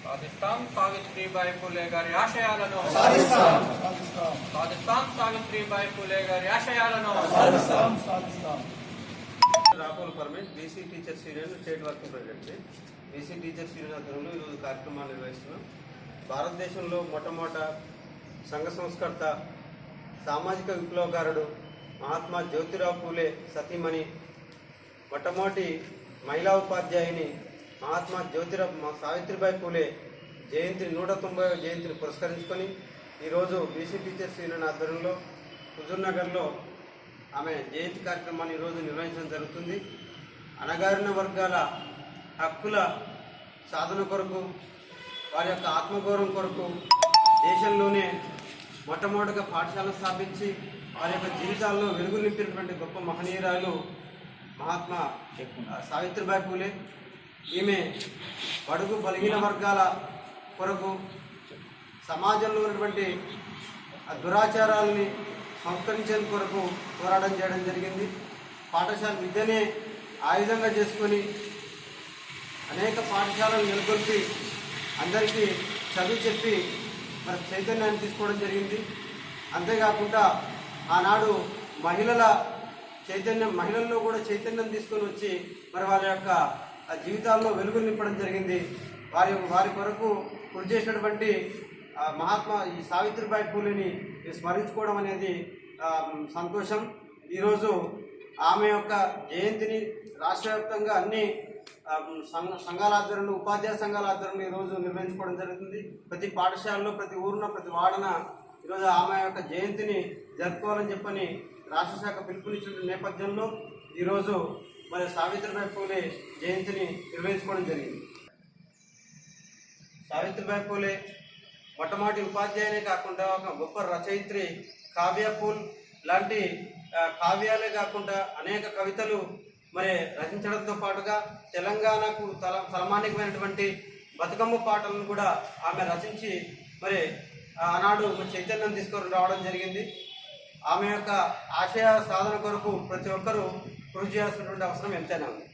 సాధిస్తాం సావిత్రిబాయి పూలే గారి ఆశయాలను సాధిస్తాం సావిత్రిబాయి పూలే గారి ఆశయాలను Rapol Parmesh BC teachers union state working president. BC teachers union ఆధ్వర్యంలో ఈరోజు కార్యక్రమాలు నిర్వహిస్తున్నాం. భారతదేశంలో మొట్టమొదట సంఘ సంస్కర్త, సామాజిక విప్లవకారుడు మహాత్మా జ్యోతిరావు పూలే సతీమణి, మొట్టమొదటి మహిళా ఉపాధ్యాయుని మహాత్మా సావిత్రిబాయి పూలే జయంతి 190వ జయంతిని పురస్కరించుకొని ఈరోజు బీసీ టీచర్స్ యూనియన్ ఆధ్వర్యంలో హుజూర్నగర్లో ఆమె జయంతి కార్యక్రమాన్ని ఈరోజు నిర్వహించడం జరుగుతుంది. అణగారిన వర్గాల హక్కుల సాధన కొరకు, వారి యొక్క ఆత్మగౌరవం కొరకు దేశంలోనే మొట్టమొదటిగా పాఠశాలను స్థాపించి వారి యొక్క జీవితాల్లో వెలుగు నింపినటువంటి గొప్ప మహనీయురాలు మహాత్మా సావిత్రిబాయి పూలే. ఈమె బడుగు బలహీన వర్గాల కొరకు సమాజంలో ఉన్నటువంటి దురాచారాలని సంస్కరించేందుకు కొరకు పోరాటం చేయడం జరిగింది. పాఠశాల విద్యనే ఆయుధంగా చేసుకొని అనేక పాఠశాలను నెలకొల్పి అందరికీ చదువు చెప్పి మరి చైతన్యాన్ని తీసుకోవడం జరిగింది. అంతేకాకుండా ఆనాడు మహిళల్లో కూడా చైతన్యం తీసుకొని వచ్చి మరి వాళ్ళ యొక్క జీవితాల్లో వెలుగు నింపడం జరిగింది. వారి కొరకు కృషి చేసినటువంటి మహాత్మా సావిత్రిబాయి పూలేని స్మరించుకోవడం అనేది సంతోషం. ఈరోజు ఆమె యొక్క జయంతిని రాష్ట్ర వ్యాప్తంగా అన్ని సంఘాల ఆధ్వర్యంలో, ఉపాధ్యాయ సంఘాల ఆధ్వర్యంలో ఈరోజు నిర్వహించుకోవడం జరుగుతుంది. ప్రతి పాఠశాలలో, ప్రతి ఊరున, ప్రతి వాడన ఈరోజు ఆమె యొక్క జయంతిని జరుపుకోవాలని చెప్పని రాష్ట్ర శాఖ పిలుపునిచ్చిన నేపథ్యంలో ఈరోజు మరి సావిత్రిబాయి పూలే జయంతిని నిర్వహించుకోవడం జరిగింది. సావిత్రిబాయి పూలే మొట్టమొదటి ఉపాధ్యాయునే కాకుండా ఒక గొప్ప రచయిత్రి. కావ్యపూల్ లాంటి కావ్యాలే కాకుండా అనేక కవితలు మరి రచించడంతో పాటుగా తెలంగాణకు తలమానికమైనటువంటి బతుకమ్మ పాటలను కూడా ఆమె రచించి మరి ఆనాడు చైతన్యం తీసుకొని రావడం జరిగింది. ఆమె యొక్క ఆశయ సాధన కొరకు ప్రతి ఒక్కరూ కృషి చేయాల్సినటువంటి అవసరం ఎంతైనా ఉంది.